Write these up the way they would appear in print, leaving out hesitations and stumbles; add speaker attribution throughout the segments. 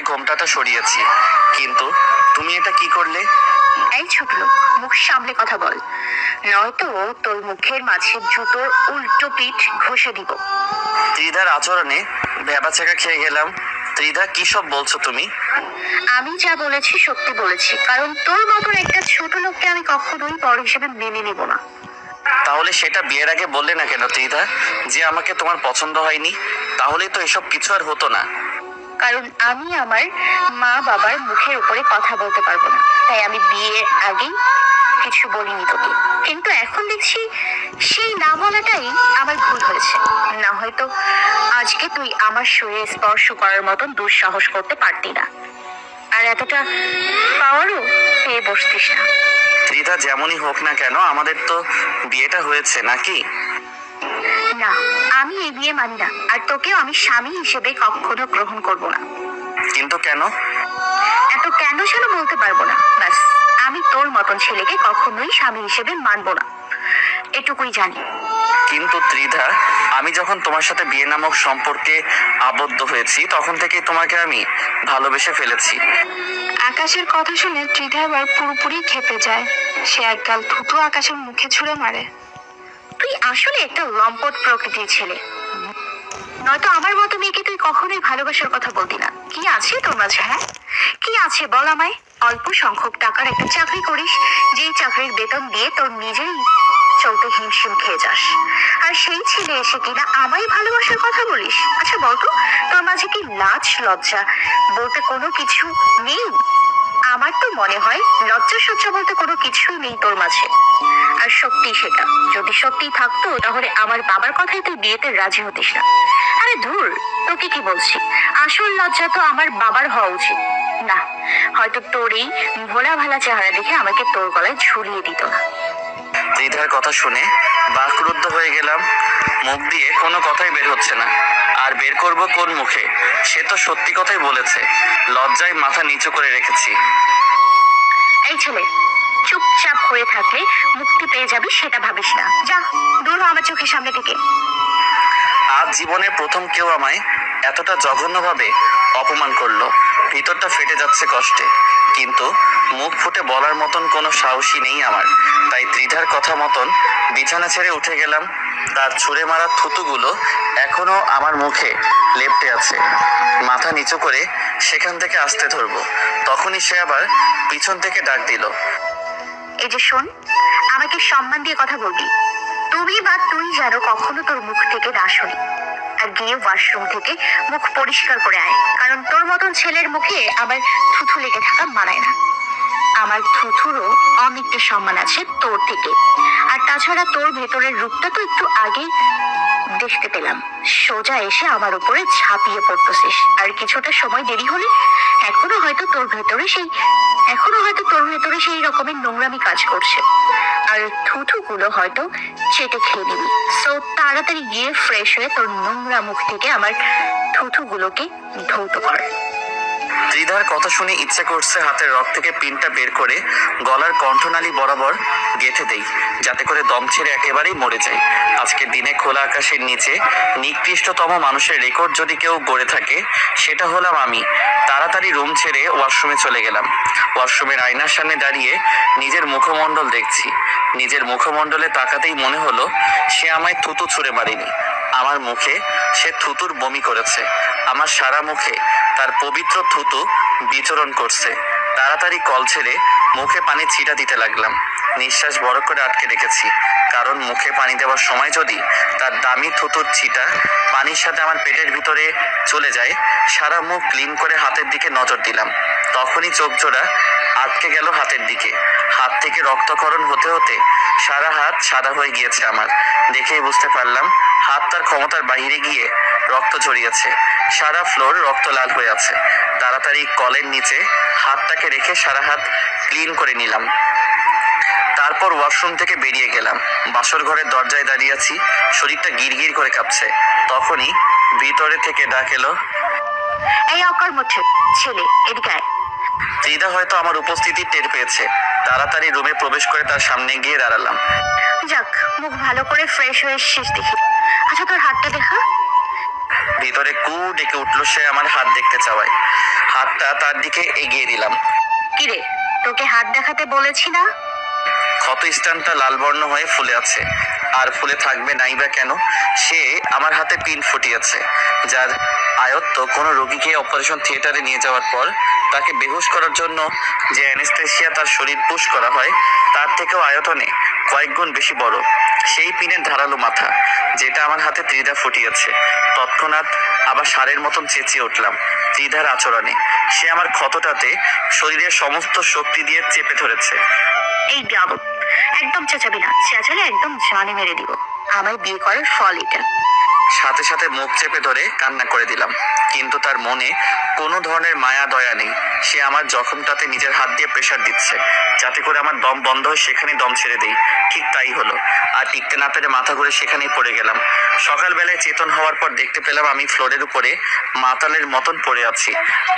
Speaker 1: ঘোমটাটা সরিয়েছি, কিন্তু তুমি এটা কি করলে?
Speaker 2: এই ছোট লোক, মুখ সামলে কথা বল, নয়তো তোর মুখের মাঝে জুতোর উল্টো পিঠ ঘষে দিব।
Speaker 1: ত্রিধার আচরণে ভ্যাবাচাকা খেয়ে গেলাম। ত্রিধা, কি সব বলছো তুমি?
Speaker 2: আমি যা বলেছি সত্যি বলেছি, কারণ তোর মতন একটা ছোট লোককে আমি কখনোই বড় হিসেবে মেনে নেব না।
Speaker 1: তাহলে সেটা বিয়ের আগে বললে না কেন ত্রিধা, যে আমাকে তোমার পছন্দ হয়নি? তাহলেই তো এসব কিছু আর হতো না।
Speaker 2: কারণ আমি আমার মা বাবার মুখের উপরে কথা বলতে পারবো না, তাই আমি বিয়ের আগেই কিছু বলিনি তোকে। কিন্তু এখন দেখছি সেই না বলাটাই আমার ভুল হয়েছে। না হয়তো আজকে তুই আমার শরীরে স্পর্শ করার মতন দুঃসাহস করতে পারতি না, আর এতটা পাওয়ারও পেয়ে বসতিস না।
Speaker 1: ত্রিধা, যেমনই হোক না কেন আমাদের তো বিয়েটা হয়েছে নাকি?
Speaker 2: না, আমি এই বিয়ে মানি না, আর তোকেও আমি স্বামী হিসেবে কখনো গ্রহণ করব না।
Speaker 1: কিন্তু কেন?
Speaker 2: এত কেন যেন বলতে পারবো না, ব্যাস। আমি তোর মতন ছেলেকে কখনোই স্বামী হিসেবে মানবো না, এটুকুই জানি।
Speaker 1: কিন্তু ত্রিধা, আমি যখন তোমার সাথে বিয়ে নামক সম্পর্কে আবদ্ধ হয়েছি তখন থেকেই তোমাকে আমি ভালোবেসে ফেলেছি।
Speaker 3: আকাশের কথা শুনে ত্রিধা এবার পুরোপুরি খেপে যায়। সে একগাল থুতু আকাশের মুখে ছুঁড়ে মারে।
Speaker 2: তুই আসলে একটা লম্পট প্রকৃতির ছেলে, নয়তো আমার মতো মেয়েকে তুই কখনোই ভালোবাসার কথা বলতি না। কি আছে তোর মাঝে? হ্যাঁ, কি আছে বল আমায়? অল্প সংখ্যক টাকার একটা চাকরি করিস, যেই চাকরির বেতন দিয়ে তোর নিজেই চলতে হিমশিম খেয়ে যাস, আর সেই ছেলে এসে কিনা আমায় ভালোবাসার কথা বলিস? আচ্ছা বলতো, তোর মাঝে কি লাজ লজ্জা বলতে কোনো কিছু নেই? আমার তো মনে হয় লজ্জা সজ্জা বলতে কোনো কিছুই নেই তোর মাঝে। আর সত্যি সেটা যদি সত্যি থাকতো, তাহলে আমার বাবার কথাই তুই বিয়েতে রাজি হতিস না। আরে ধুর, তোকে কি বলছি, আসল লজ্জা তো আমার বাবার হওয়া উচিত। না, হয়তো তোর এই ভোলা ভালা চেহারা দেখে আমাকে তোর গলায় ঝুলিয়ে দিত না।
Speaker 1: ত্রিধার কথা শুনে বাকরুদ্ধ হয়ে গেলাম। মুখ দিয়ে কোনো কথাই বের হচ্ছে না, আর বের করব কোন মুখে? সে তো সত্যি কথাই বলেছে। লজ্জায় মাথা নিচু করে রেখেছি।
Speaker 2: এই ছেলে, চুপচাপ হয়ে থাকলে মুক্তি পেয়ে যাবি সেটা ভাবিস না। যা, দূর হ আমার চোখের সামনে থেকে।
Speaker 1: আজ জীবনে প্রথম কেউ আমায় এতটা জঘন্যভাবে অপমান করলো। ভিতরটা ফেটে যাচ্ছে কষ্টে, কিন্তু মুখ ফুটে বলার মতন কোনো সাহসী নেই আমার। তাই ত্রিধার কথা মতন বিছানা ছেড়ে উঠে গেলাম। তার ছুঁড়ে মারা থুতুগুলো এখনো আমার মুখে লেপ্টে আছে। মাথা নিচু করে সেখান থেকে আসতে ধরবো, তখনই সে আবার পিছন থেকে ডাক দিল।
Speaker 2: এই যে শোন, আমাকে সম্মান দিয়ে কথা বলবি। তুমি বা তুই যেন কখনো তোর মুখ থেকে না শুনি। আর গিয়ে ওয়াশরুম থেকে মুখ পরিষ্কার করে আয়, কারণ তোর মতন ছেলের মুখে আবার থুথু লেগে থাকা মানায় না। আমার থুথুরও অনেকটা সম্মান আছে তোর থেকে। আর তাছাড়া তোর ভেতরের রূপটা তো একটু আগেই দেখতে পেলাম। সোজা এসে আমার উপরে ঝাঁপিয়ে পড়তেছিস, আর কিছুটা সময় দেরি হলে এখনো হয়তো তোর ভেতরে সেই রকমের নোংরামি কাজ করছে, আর থুথুগুলো হয়তো চেটে খেয়ে নিবি। সো তাড়াতাড়ি গিয়ে ফ্রেশ হয়ে তোর নোংরা মুখ থেকে আমার থুথুগুলোকে ধৌত কর।
Speaker 1: ত্রিধার কথা শুনে ইচ্ছে করছে হাতের রক থেকে পিনটা বের করে গলার কণ্ঠনালী বরাবর গেঁথে দেই, যাতে করে দম ছেড়ে একেবারেই মরে যায়। আজকের দিনে খোলা আকাশের নিচে নিকৃষ্টতম মানুষের রেকর্ড যদি কেউ গড়ে থাকে, সেটা হলাম আমি। তাড়াতাড়ি রুম ছেড়ে ওয়াশরুমে চলে গেলাম। ওয়াশরুমের আয়নার সামনে দাঁড়িয়ে নিজের মুখমণ্ডল দেখছি। নিজের মুখমণ্ডলে তাকাতেই মনে হলো সে আমায় থুতু ছুঁড়ে মারেনি, আমার মুখে সে থুতুর বমি করেছে। আমার সারা মুখে তার পবিত্র থুতু বিচরণ করছে। তাড়াতাড়ি কল ছেড়ে মুখে পানি ছিটা দিতে লাগলাম। নিঃশ্বাস বড় করে আটকে রেখেছি, কারণ মুখে পানি দেওয়ার সময় যদি তার দামি থুতুর ছিটা পানির সাথে আমার পেটের ভিতরে চলে যায়। সারা মুখ ক্লিন করে হাতের দিকে নজর দিলাম। তখনই চোখ জোড়া আটকে গেল হাতের দিকে। হাত থেকে রক্তক্ষরণ হতে হতে সারা হাত সাদা হয়ে গিয়েছে আমার। দেখেই বুঝতে পারলাম হাত তার ক্ষমতার বাইরে গিয়ে রক্ত ঝরিয়েছে। সারা ফ্লোর রক্ত লাল হয়ে আছে। তাড়াতাড়ি কলের নিচে হাতটাকে রেখে সারা হাত ক্লিন করে নিলাম। তারপর ওয়াশরুম থেকে বেরিয়ে গেলাম। বাসর ঘরের দরজায় দাঁড়িয়ে আছি, শরীরটা গিরগির করে কাঁপছে। তখনই ভিতরে থেকে ডাক এলো,
Speaker 2: এই অকর্মঠ ছেলে, এদিকে আয়।
Speaker 1: ত্রিধা হয়তো আমার উপস্থিতি টের পেয়েছে। তাড়াতাড়ি রুমে প্রবেশ করে তার সামনে গিয়ে দাঁড়ালাম।
Speaker 2: যাক, মুখ ভালো করে ফ্রেশ হয়ে এসেছিস দেখি। আচ্ছা তোর হাতটা দেখা।
Speaker 1: ভিতরে কু ডেকে উঠলো সে আমার হাত দেখতে চাওয়ায়। হাতটা তার দিকে এগিয়ে দিলাম।
Speaker 2: কিরে, তোকে হাত দেখাতে বলেছি না?
Speaker 1: ক্ষত স্থানটা লাল বর্ণ হয়ে ফুলে আছে, আর ফুলে থাকবে নাই বা কেন? সে আমার হাতে পিন ফুটিয়েছে, যার আয়ত্ত কোনো রোগীকে অপারেশন থিয়েটারে নিয়ে যাওয়ার পর তাকে বেহুশ করার জন্য যে অ্যানেস্থেসিয়া তার শরীর পুশ করা হয়, তার থেকেও আয়তনে কয়েক গুণ বেশি বড় সেই পিনের ধারালো মাথা, যেটা আমার হাতে ত্রিধা ফুটিয়েছে। তৎক্ষণাৎ আবার সারের মতন চেঁচিয়ে উঠলাম ত্রিধার আচরণে। সে আমার ক্ষতটাতে শরীরের সমস্ত শক্তি দিয়ে চেপে ধরেছে।
Speaker 2: এই যাবো, একদম চেঁচাবি না, চেঁচালে একদম জানে মেরে দিব। আমার বিয়ে করার ফল এটা।
Speaker 1: সাথে সাথে মুখ চেপে ধরে কান্না করে দিলাম, কিন্তু তার মনে কোনো ধরনের মায়া দয়া নেই। সে আমার জখমটাতে নিজের হাত দিয়ে প্রেসার দিচ্ছে, যাতে করে আমার দম বন্ধ হয়ে সেখানে দম ছেড়ে দেই। ঠিক তাই হলো, আর টিকতে না পেরে মাথা ঘুরে সেখানেই পড়ে গেলাম। সকালবেলায় চেতন হওয়ার পর দেখতে পেলাম আমি ফ্লোরের উপরে মাতালের মতন পড়ে আছি,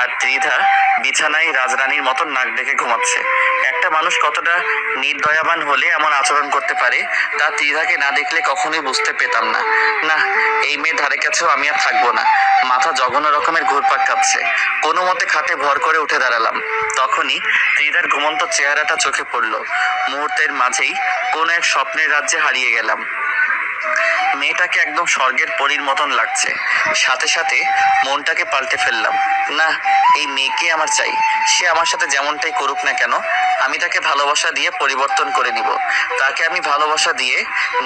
Speaker 1: আর ত্রিধা বিছানায় রাজরানীর মতন নাক ডেকে ঘুমাচ্ছে। একটা মানুষ কতটা নির্দয়াবান হলে এমন আচরণ করতে পারে তা ত্রিধাকে না দেখলে কখনোই বুঝতে পেতাম না। না, এই মেয়ের ধারে কাছেও আমি আর থাকবো না। মাথা জঘন্য রকমের ঘুরপাক খাচ্ছে। কোনো মতে খাটে ভর করে উঠে দাঁড়ালাম। তখনই ত্রিধার ঘুমন্ত চেহারাটা চোখে পড়ল। মুহূর্তের মাঝেই কোনো এক স্বপ্নের রাজ্যে হারিয়ে গেলাম। মেয়েটাকে একদম স্বর্গের পরীর মতন লাগছে। সাথে সাথে মনটাকে পাল্টে ফেললাম। না, এই মেয়েকে আমার চাই। সে আমার সাথে যেমনটাই করুক না কেন, আমি তাকে ভালোবাসা দিয়ে পরিবর্তন করে নিব। তাকে আমি ভালোবাসা দিয়ে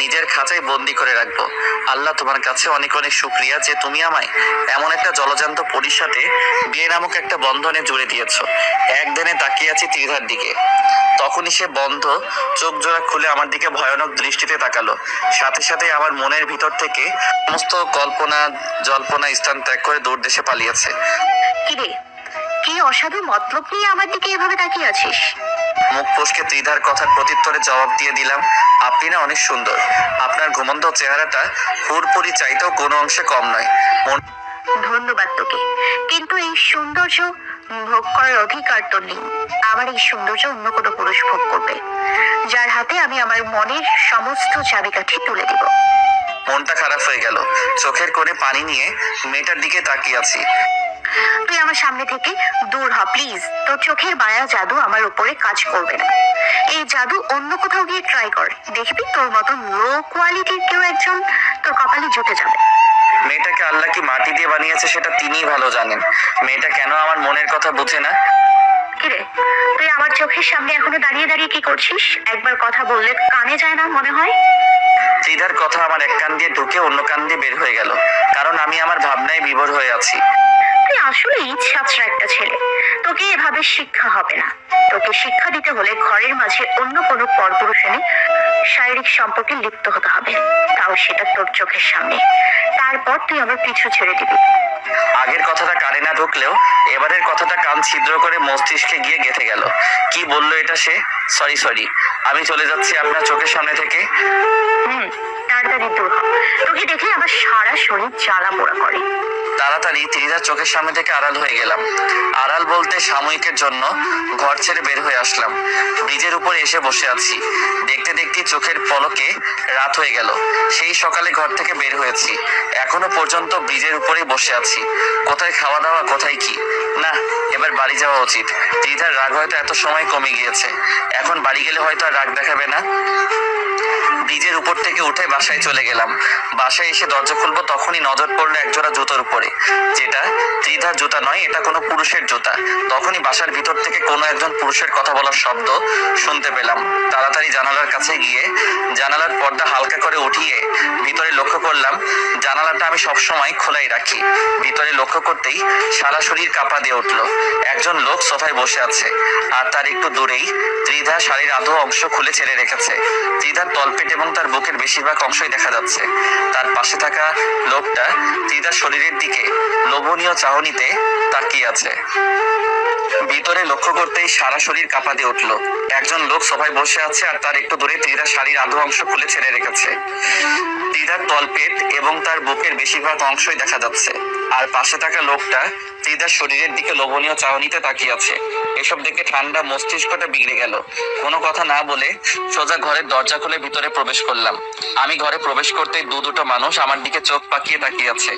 Speaker 1: নিজের খাঁচায় বন্দি করে রাখবো। আল্লাহ, তোমার কাছে অনেক অনেক শুক্রিয়া যে তুমি আমায় এমন একটা জলজান্ত পরীর সাথে বিয়ে নামক একটা বন্ধনে জুড়ে দিয়েছো। একদিনে তাকিয়ে আছি ত্রিধার দিকে। তখনই সে বন্ধ চোখ জোড়া খুলে আমার দিকে ভয়ানক দৃষ্টিতে তাকালো। সাথে সাথে আমার মনের ভিতর থেকে সমস্ত কল্পনা জল্পনা স্থান ত্যাগ করে দূর দেশে পালিয়েছে।
Speaker 2: কিরে, কি অসাধু মতলব নিয়ে আমার দিকে এভাবে তাকিয়ে আছিস?
Speaker 1: মুখ ফসকে ত্রিধার কথার প্রত্যুত্তরে জবাব দিয়ে দিলাম, আপনি না অনেক সুন্দর। আপনার ঘুমন্ত চেহারাটা হুড়পুরি চাইতেও কোনো অংশে কম নয়।
Speaker 2: ধন্যবাদ তোকে, কিন্তু এই সৌন্দর্য ভোগ করার অধিকার তো নেই। আমার এই সৌন্দর্য অন্য কোনো পুরুষ ভোগ করবে, যার হাতে আমি আমার মনের সমস্ত চাবিকাঠি তুলে দিব।
Speaker 1: মনটা খারাপ হয়ে গেল। চোখের কোণে পানি নিয়ে মেয়েটার দিকে তাকিয়ে আছি।
Speaker 2: তুই আমার সামনে থেকে দূর হ প্লিজ। তোর চোখের মায়া জাদু আমার উপরে কাজ করবে না। এই জাদু অন্য কোথাও গিয়ে ট্রাই কর, দেখবি তোর মতন লো কোয়ালিটির কেউ একজন তোর কপালে জুটে যাবে।
Speaker 1: মেয়েটাকে আল্লাহ কি মাটি দিয়ে বানিয়েছে সেটা তিনিই ভালো জানেন। মেয়েটা কেন আমার মনের কথা বুঝে না?
Speaker 2: কিরে, তুই আমার চোখের সামনে এখনো দাঁড়িয়ে দাঁড়িয়ে কি করছিস? একবার কথা বললে কানে যায় না মনে হয়?
Speaker 1: ত্রিধার কথা আমার এক কান দিয়ে ঢুকে অন্য কান দিয়ে বের হয়ে গেল, কারণ আমি আমার ভাবনায় বিভোর হয়ে আছি।
Speaker 2: তুই আসলেই ছাত্র একটা ছেলে। তোকে এভাবে শিক্ষা হবে না। তোকে শিক্ষা দিতে হলে ঘরের মাঝে অন্য কোনো পরপুরুষ এনে শারীরিক সম্পর্কে লিপ্ত হতে হবে, তাও সেটা তোর চোখের সামনে। তারপর তুই আমার পিছু ছেড়ে দিবি।
Speaker 1: আগের কথাটা কানে না ঢুকলেও এবারের কথাটা কান ছিদ্র করে মস্তিষ্কে গিয়ে গেঁথে গেল। কি বললো এটা সে? সরি, আমি চলে যাচ্ছি আপনার চোখের সামনে থেকে।
Speaker 2: তাড়াতাড়ি দূর হ, তোকে দেখে আমার সারা শরীর জ্বালা পোড়া করে।
Speaker 1: তাড়াতাড়ি ত্রিধার চোখের সামনে থেকে আড়াল হয়ে গেলাম। আড়াল বলতে সাময়িকের জন্য ঘর ছেড়ে বের হয়ে আসলাম। ব্রিজের উপরে এসে বসে আছি। দেখতে দেখতে চোখের পলকে রাত হয়ে গেল। সেই সকালে ঘর থেকে বের হয়েছি, এখনো পর্যন্ত ব্রিজের উপরেই বসে আছি। কোথায় খাওয়া দাওয়া, কোথায় কি? না, এবার বাড়ি যাওয়া উচিত। ত্রিধার রাগ হয়তো এত সময় কমে গিয়েছে, এখন বাড়ি গেলে হয়তো আর রাগ দেখাবে না। ব্রিজের উপর থেকে উঠে বাসায় চলে গেলাম। বাসায় এসে দরজা খুলবো তখনই নজর পড়লো একজোড়া জুতোর উপরে, যেটা ত্রিধার জুতা নয়, এটা কোনো পুরুষের জুতা। তখনই বাসার ভিতর থেকে কোনো একজন পুরুষের কথা বলার শব্দ শুনতে পেলাম। তাড়াতাড়ি জানালার কাছে গিয়ে জানালার পর্দা হালকা করে উঠিয়ে ভিতরে লক্ষ্য করলাম জানালাটা আমি সবসময় খোলাই রাখি। ভিতরে লক্ষ্য করতেই সারা শরীর কাঁপা দিয়ে উঠলো। একজন লোক সোফায় বসে আছে, আর তার একটু দূরেই ত্রিধা শাড়ির আধো অংশ খুলে ছেড়ে রেখেছে। ত্রিধার তলপেট এবং তার বুকের বেশিরভাগ অংশই দেখা যাচ্ছে। তার পাশে থাকা লোকটা ত্রিধার শরীরের দিকে লোভনীয় চাহনিতে তাকিয়ে আছে। ভিতরে লক্ষ্য করতেই সারা শরীর কাঁপা দিয়ে উঠলো। একজন লোক সোফায় বসে আছে, আর তার একটু দূরে ত্রিধার শাড়ির আধো অংশ খুলে ছেড়ে রেখেছে। ত্রিধার তলপেট এবং তার বুকের বেশিরভাগ অংশই দেখা যাচ্ছে। আর পাশে থাকা লোকটা ত্রিধার শরীরের দিকে লোভনীয় চাহনিতে তাকিয়ে আছে। এসব দেখে ঠান্ডা মস্তিষ্কটা বিগড়ে গেল। কোনো কথা না বলে সোজা ঘরের দরজা খুলে ভিতরে প্রবেশ করলাম। আমি ঘরে প্রবেশ করতেই দুটো মানুষ আমার দিকে চোখ পাকিয়ে তাকিয়ে আছে।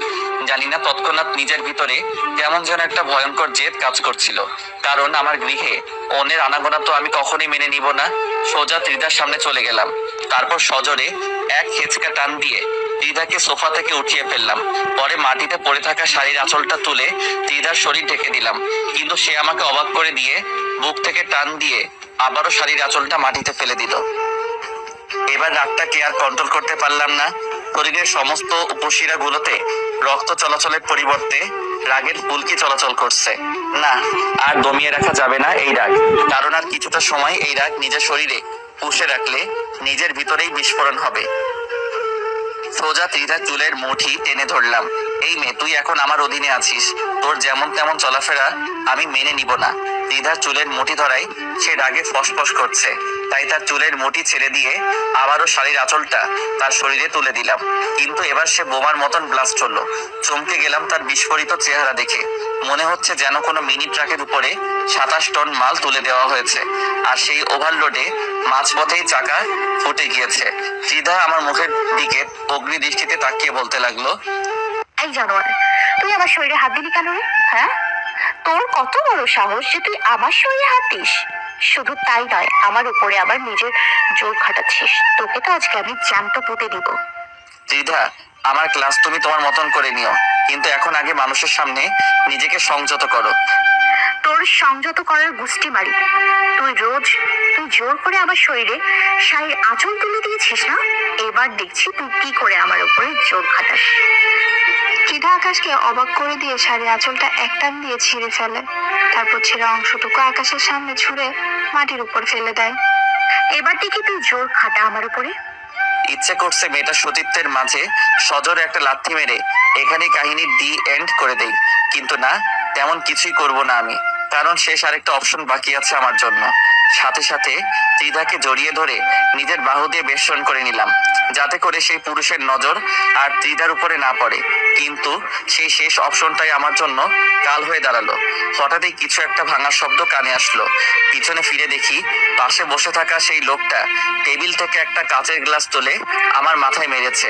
Speaker 1: জানি না তৎক্ষণাৎ নিজের ভিতরে কেমন যেন একটা ভয়ঙ্কর জেদ কাজ করছিল। কারণ আমার গৃহে অন্যের আনাগোনা তো আমি কখনোই মেনে নিব না। সোজা ত্রিধার সামনে চলে গেলাম। তারপর সজোরে এক হেঁচকা টান দিয়ে ত্রিধাকে সোফা থেকে উঠিয়ে ফেললাম। পরে মাটিতে পড়ে থাকা শাড়ির আঁচলটা তুলে ত্রিধার শরীর ঢেকে দিলাম। কিন্তু সে আমাকে অবাক করে দিয়ে বুক থেকে টান দিয়ে আবারও শাড়ির আঁচলটা মাটিতে ফেলে দিল। এবার রাগটাকে আর কন্ট্রোল করতে পারলাম না। শরীরের সমস্ত উপশিরা গুলোতে রক্ত চলাচলের পরিবর্তে রাগের ফুলকি চলাচল করছে। না, আর দমিয়ে রাখা যাবে না এই রাগ। কারণ আর কিছুটা সময় এই রাগ নিজের শরীরে পুষে রাখলে নিজের ভিতরেই বিস্ফোরণ হবে। সোজা ত্রিধার চুলের মুঠি টেনে ধরলাম। এই মেয়ে, তুই এখন আমার অধীনে আছিস। তোর যেমন তেমন চলাফেরা আমি মেনে নিব না। ত্রিধার চুলের মুঠি ধরাই সে রাগে ফসফস করছে। তাই তার চুলের মুঠি ছেড়ে দিয়ে আবারও শাড়ির আঁচলটা তার শরীরে তুলে দিলাম। কিন্তু এবার সে বোমার মতন ব্লাস্ট হলো। চমকে গেলাম তার বিস্ফোরিত চেহারা দেখে। মনে হচ্ছে যেন কোনো মিনি ট্রাকের উপরে 27 টন মাল তুলে দেওয়া হয়েছে। আর সেই ওভারলোডে মাঝপথেই চাকা ফুটে গিয়েছে। ত্রিধা আমার মুখের দিকে অগ্নি দৃষ্টিতে তাকিয়ে বলতে লাগলো,
Speaker 2: এই জানোয়ার, তুই আমার শরীরে হাত দিলি কেন রে? হ্যাঁ, তোর কত বড় সাহস যে তুই আমার শরীরে হাত দিস? শুধু তাই নয়, আমার উপরে আবার নিজের জোর খাটাচ্ছিস। তোকে তো আজকে আমি জ্যান্ত পুঁতে দিব।
Speaker 1: ত্রিধা, আমার ক্লাস তুমি তোমার মতন করে নিও, কিন্তু এখন আগে মানুষের সামনে নিজেকে সংযত করো।
Speaker 2: তোর সংযত করার গুষ্টি মারি। তুই জোর করে আমার শরীরে শাড়ির আঁচল তুলে দিয়েছিস না? এবার দেখছি তুই কি করে আমার উপরে জোর খাটাস।
Speaker 3: ত্রিধা আকাশকে অবাক করে দিয়ে শাড়ির আঁচলটা একটান দিয়ে ছিঁড়ে ফেলে। তারপর ছেঁড়া অংশটুকু আকাশের সামনে ছুঁড়ে মাটির উপর ফেলে দেয়।
Speaker 2: এবার দেখি তুই জোর খাটা আমার উপরে।
Speaker 1: ইচ্ছে করছে মেয়েটা সতীত্বের মাঝে সজোরে একটা লাথি মেরে এখানে কাহিনী দি এন্ড করে দেই। কিন্তু না, তেমন কিছুই করব না আমি। কারণ শেষ আরেকটা অপশন বাকি আছে আমার জন্য। সাথে সাথে ত্রিধাকে জড়িয়ে ধরে নিজের বাহু দিয়ে বেষ্টন করে নিলাম, যাতে করে সেই পুরুষের নজর আর ত্রিধার উপরে না পড়ে। কিন্তু সেই শেষ অপশনটাই আমার জন্য কাল হয়ে দাঁড়ালো। হঠাৎই কিছু একটা ভাঙার শব্দ কানে আসলো। পিছনে ফিরে দেখি পাশে বসে থাকা সেই লোকটা টেবিল থেকে একটা কাচের গ্লাস তুলে আমার মাথায় মেরেছে।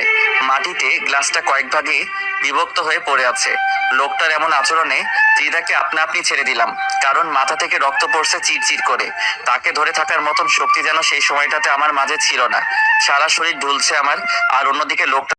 Speaker 1: মাটিতে গ্লাসটা কয়েক ভাগে বিভক্ত হয়ে পড়ে আছে। লোকটার এমন আচরণে ত্রিধাকে আপনা আপনি ছেড়ে দিলাম, কারণ মাথা থেকে রক্ত পড়ছে চিরচির করে। তাকে ধরে থাকার মতন শক্তি যেন সেই সময়টাতে আমার মাঝে ছিল না। সারা শরীর ঢুলছে আমার। আর অন্যদিকে লোকটা